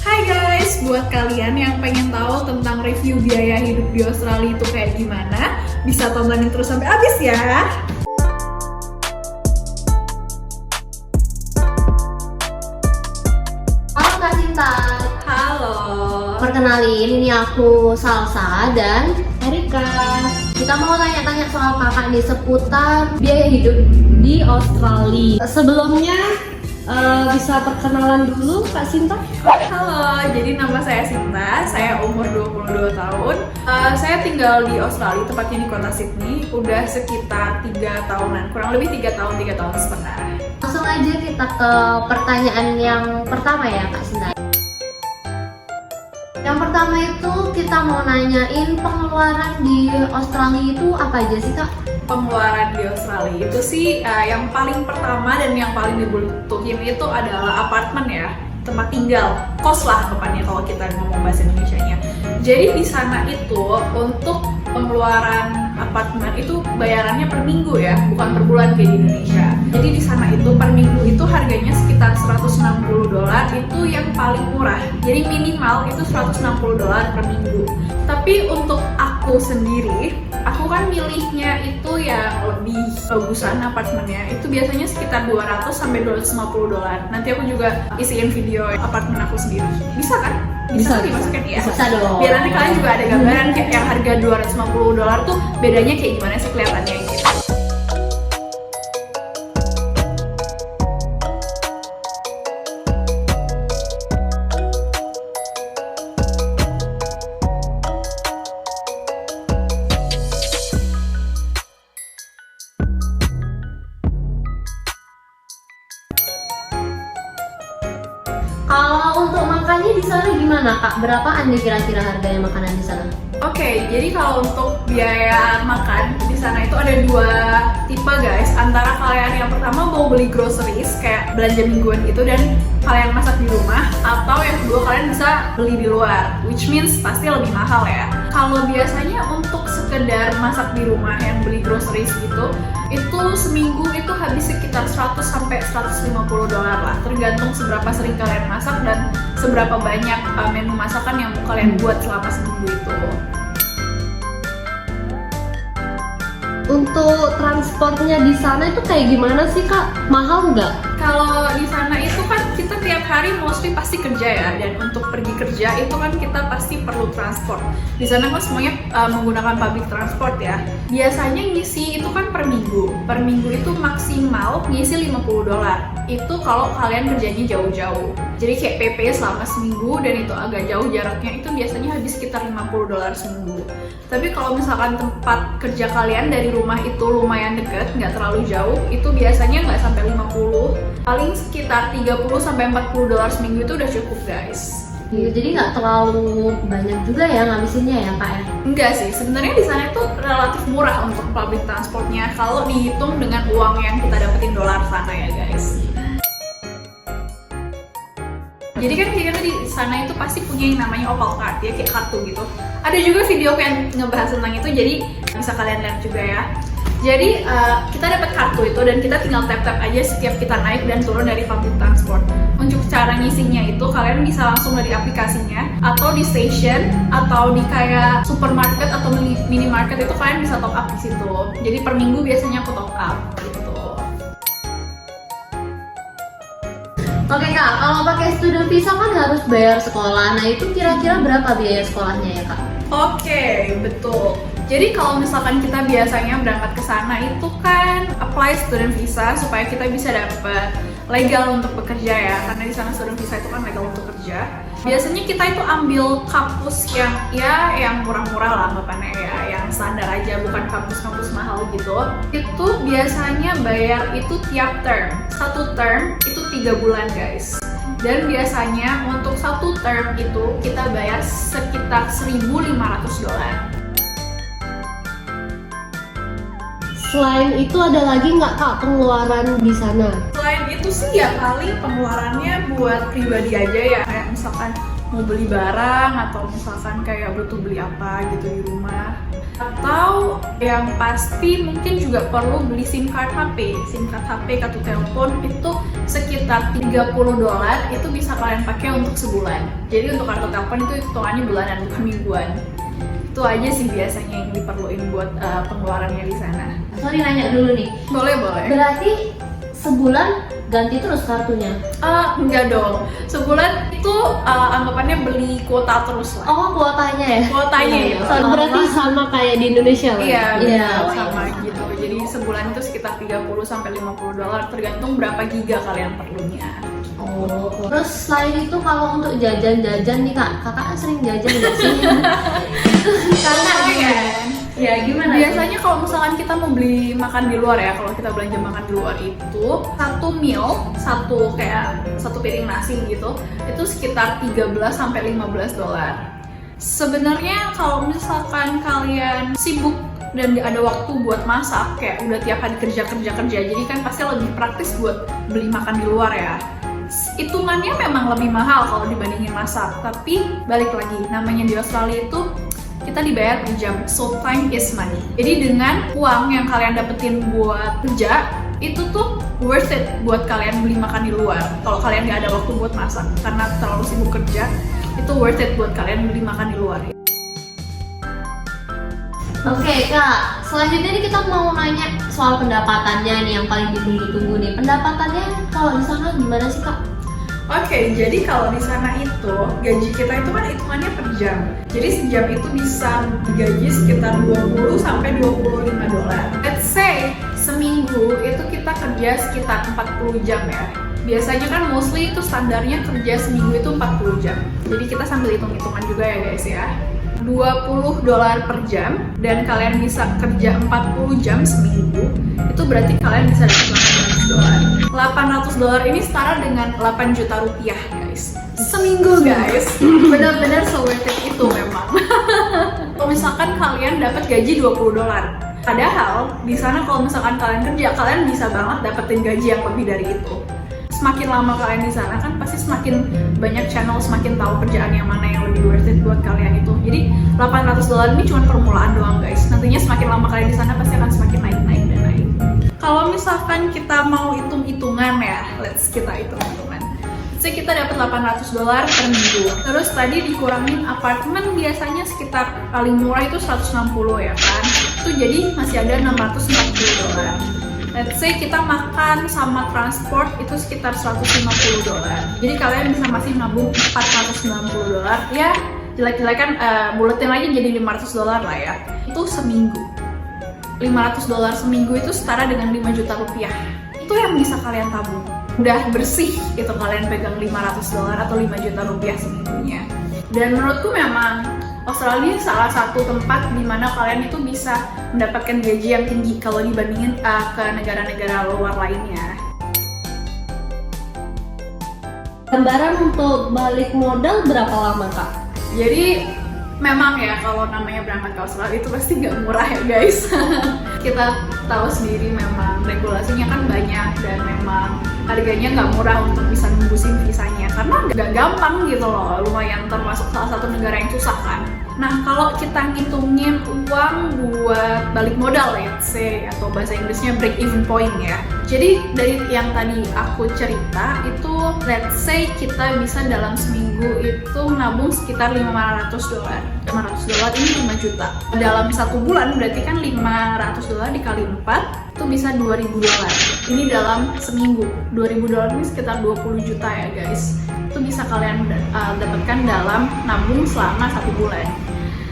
Hai guys, buat kalian yang pengen tahu tentang review biaya hidup di Australia itu kayak gimana, bisa tontonin terus sampai habis ya. Halo Kak Sinta. Halo. Perkenalin, ini aku Salsa dan Erika. Kita mau tanya-tanya soal kakak nih seputar biaya hidup di Australia. Sebelumnya bisa perkenalan dulu Kak Sinta? Halo, jadi nama saya Sinta, saya umur 22 tahun. Saya tinggal di Australia, tepatnya di kota Sydney, udah sekitar 3 tahunan, kurang lebih 3 tahun setengah. Langsung aja kita ke pertanyaan yang pertama ya Kak Sinta. Yang pertama itu kita mau nanyain pengeluaran di Australia itu apa aja sih Kak? Pengeluaran di Australia itu sih yang paling pertama dan yang paling dibutuhin itu adalah apartemen ya, tempat tinggal, kos lah depannya kalau kita ngomong bahasa Indonesianya. Jadi di sana itu untuk pengeluaran apartemen itu bayarannya per minggu ya, bukan per bulan kayak di Indonesia. Jadi di sana itu per minggu itu harganya sekitar $160 itu yang paling murah. Jadi minimal itu $160 per minggu. Tapi untuk aku sendiri, aku kan milihnya itu yang lebih bagusan apartemennya. Itu biasanya sekitar $200 sampai $250. Nanti aku juga isiin video apartemen aku sendiri. Bisa kan? Bisa dimasukin ya? Bisa dong. Biar nanti kalian juga ada gambaran kayak yang harga $250 tuh bedanya kayak gimana sih kelihatannya gitu. Kalau untuk makannya di sana gimana Kak? Berapaan nih kira-kira harganya makanan di sana? Oke, jadi kalau untuk biaya makan di sana itu ada 2 tipe guys. Antara kalian yang pertama mau beli groceries kayak belanja mingguan gitu dan kalian masak di rumah, atau yang kedua kalian bisa beli di luar, which means pasti lebih mahal ya. Kalau biasanya untuk sekedar masak di rumah yang beli groceries gitu, itu seminggu itu habis sekitar $100 sampai $150 lah, tergantung seberapa sering kalian masak dan seberapa banyak menu masakan yang mau kalian buat selama seminggu itu. Untuk transportnya di sana itu kayak gimana sih Kak? Mahal nggak? Kalau di sana itu kan kita tiap hari mostly pasti kerja ya, dan untuk pergi kerja itu kan kita pasti perlu transport. Di sana kan semuanya menggunakan public transport ya. Biasanya ngisi itu kan per minggu. Per minggu itu maksimal ngisi $50. Itu kalau kalian kerjanya jauh-jauh. Jadi kayak PP selama seminggu dan itu agak jauh jaraknya, itu biasanya habis sekitar $50 seminggu. Tapi kalau misalkan tempat kerja kalian dari rumah itu lumayan deket, nggak terlalu jauh, itu biasanya nggak sampai 50, paling sekitar $30 sampai $40 seminggu itu udah cukup guys. Iya, jadi nggak terlalu banyak juga ya ngabisinnya ya Kak ya? Enggak sih, sebenarnya di sana itu relatif murah untuk public transportnya kalau dihitung dengan uang yang kita dapetin dolar sana ya guys. Jadi kan kita di sana itu pasti punya yang namanya Opal Card ya, kayak kartu gitu. Ada juga video yang ngebahas tentang itu, jadi bisa kalian lihat juga ya. Jadi kita dapat kartu itu dan kita tinggal tap-tap aja setiap kita naik dan turun dari public transport. Untuk cara ngisinya itu kalian bisa langsung dari aplikasinya, atau di station, atau di kayak supermarket atau minimarket itu kalian bisa top up di situ. Jadi per minggu biasanya aku top up gitu. Oke Kak, kalau pakai student visa kan harus bayar sekolah. Nah itu kira-kira berapa biaya sekolahnya ya Kak? Oke, betul. Jadi kalau misalkan kita biasanya berangkat ke sana itu kan apply student visa supaya kita bisa dapat legal untuk bekerja ya, karena di sana student visa itu kan legal untuk kerja. Biasanya kita itu ambil kampus yang murah-murah lah anggapannya ya, yang standar aja, bukan kampus-kampus mahal gitu. Itu biasanya bayar itu tiap term. Satu term itu 3 bulan guys. Dan biasanya untuk satu term itu kita bayar sekitar $1.500. Selain itu ada lagi nggak Kak pengeluaran di sana? Selain itu sih ya paling pengeluarannya buat pribadi aja ya, kayak misalkan mau beli barang atau misalkan kayak butuh beli apa gitu di rumah. Atau yang pasti mungkin juga perlu beli SIM card HP. SIM card HP, kartu telepon itu sekitar $30 itu bisa kalian pakai untuk sebulan. Jadi untuk kartu telepon itu hitungannya bulanan bukan mingguan. Itu aja sih biasanya yang diperluin buat pengeluarannya di sana. Sorry nanya dulu nih. Boleh. Berarti sebulan ganti terus kartunya? Enggak dong. Sebulan itu anggapannya beli kuota terus lah. Oh, kuotanya ya? Kuotanya ya. Berarti sama kayak di Indonesia lah? Iya, sama gitu. Jadi sebulan itu sekitar $30-50 tergantung berapa giga kalian perlunya. Oh, terus selain itu kalau untuk jajan-jajan nih kak, kakak sering jajan nggak sih? Karena ya gimana? Biasanya kalau misalkan kita mau beli makan di luar ya, kalau kita belanja makan di luar itu satu piring nasi gitu, itu sekitar $13-15. Sebenarnya kalau misalkan kalian sibuk dan ada waktu buat masak, kayak udah tiap hari kerja, jadi kan pasti lebih praktis buat beli makan di luar ya. Hitungannya memang lebih mahal kalau dibandingin masak, tapi balik lagi, namanya di Australia itu kita dibayar per jam, so time is money. Jadi dengan uang yang kalian dapetin buat kerja, itu tuh worth it buat kalian beli makan di luar. Kalau kalian nggak ada waktu buat masak karena terlalu sibuk kerja, itu worth it buat kalian beli makan di luar. Oke kak, selanjutnya nih kita mau nanya soal pendapatannya nih yang paling ditunggu-tunggu nih. Pendapatannya kalau di sana gimana sih kak? Oke, jadi kalau di sana itu gaji kita itu kan hitungannya per jam. Jadi sejam itu bisa digaji sekitar $20-25. Let's say seminggu itu kita kerja sekitar 40 jam ya. Biasanya kan mostly itu standarnya kerja seminggu itu 40 jam. Jadi kita sambil hitung-hitungan juga ya guys ya. $20 per jam dan kalian bisa kerja 40 jam seminggu, itu berarti kalian bisa dapat $800 ini setara dengan 8 juta rupiah guys, seminggu guys. Benar-benar so worth it itu memang. Kalau misalkan kalian dapat gaji $20, padahal di sana kalau misalkan kalian kerja, kalian bisa banget dapetin gaji yang lebih dari itu. Semakin lama kalian di sana kan pasti semakin banyak channel, semakin tahu kerjaan yang mana yang lebih worth it buat kalian itu. Jadi $800 ini cuma permulaan doang guys. Nantinya semakin lama kalian di sana pasti akan semakin naik. Kalau misalkan kita mau hitung-hitungan ya, kita hitung-hitungan. Jadi kita dapat $800 per minggu. Terus tadi dikurangin apartemen biasanya sekitar paling murah itu 160 ya kan. Itu jadi masih ada $640. Let's say kita makan sama transport itu sekitar $150. Jadi kalian bisa masih nabung $490. Ya, jelek-jelekan buletin aja jadi $500 lah ya. Itu seminggu. $500 seminggu itu setara dengan 5 juta rupiah. Itu yang bisa kalian tabung. Udah bersih itu kalian pegang $500 atau 5 juta rupiah seminggunya. Dan menurutku memang Australia salah satu tempat di mana kalian itu bisa mendapatkan gaji yang tinggi kalau dibandingin ke negara-negara luar lainnya. Gambaran untuk balik modal berapa lama kak? Jadi memang ya kalau namanya berangkat ke Australia itu pasti nggak murah ya guys. Kita tahu sendiri memang regulasinya kan banyak dan memang harganya nggak murah untuk bisa nembusin visanya karena nggak gampang gitu loh, lumayan termasuk salah satu negara yang susah kan. Nah kalau kita ngitungin uang buat balik modal let's say, atau bahasa Inggrisnya break even point ya. Jadi dari yang tadi aku cerita itu let's say kita bisa dalam seminggu itu nabung sekitar $500. $500 ini 5 juta. Dalam satu bulan berarti kan $500 dikali 4 itu bisa $2.000. Ini dalam seminggu. $2.000 ini sekitar 20 juta ya guys. Itu bisa kalian dapatkan dalam nabung selama 1 bulan.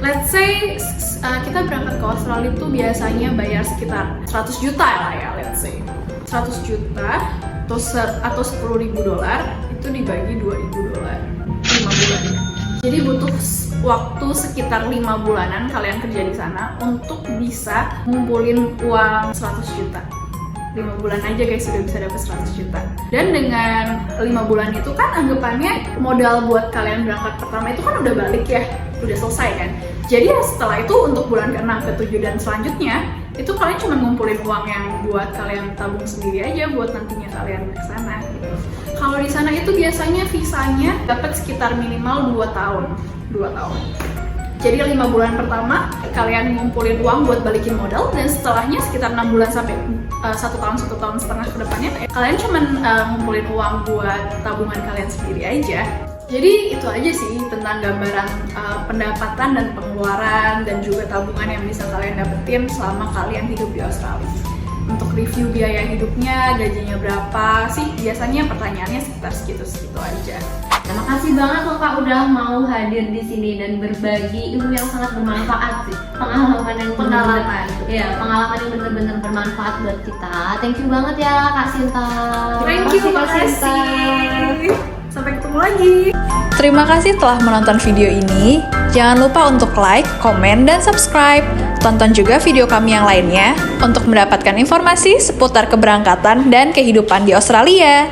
Let's say kita berangkat ke Australia itu biasanya bayar sekitar 100 juta lah ya, let's say 100 juta atau $10.000 itu dibagi $2.000 5 bulan. Jadi butuh waktu sekitar 5 bulanan kalian kerja di sana untuk bisa ngumpulin uang 100 juta. 5 bulan aja guys sudah bisa dapat 100 juta. Dan dengan 5 bulan itu kan anggapannya modal buat kalian berangkat pertama itu kan udah balik ya, udah selesai kan. Jadi setelah itu untuk bulan ke-6, ke-7 dan selanjutnya itu kalian cuma ngumpulin uang yang buat kalian tabung sendiri aja buat nantinya kalian ke sana gitu. Kalau di sana itu biasanya visanya dapat sekitar minimal 2 tahun. 2 tahun. Jadi 5 bulan pertama kalian ngumpulin uang buat balikin modal, dan setelahnya sekitar 6 bulan sampai 1 tahun setengah ke depannya kalian cuman ngumpulin uang buat tabungan kalian sendiri aja. Jadi itu aja sih tentang gambaran pendapatan dan pengeluaran dan juga tabungan yang bisa kalian dapetin selama kalian hidup di Australia. Untuk review biaya hidupnya, gajinya berapa sih? Biasanya pertanyaannya sekitar segitu-segitu aja. Terima kasih banget loh Kak udah mau hadir di sini dan berbagi ilmu yang sangat bermanfaat sih. Pengalaman yang benar-benar bermanfaat buat kita. Thank you banget ya Kak Sinta. Thank you, makasih. Sampai ketemu lagi. Terima kasih telah menonton video ini. Jangan lupa untuk like, komen, dan subscribe. Tonton juga video kami yang lainnya untuk mendapatkan informasi seputar keberangkatan dan kehidupan di Australia.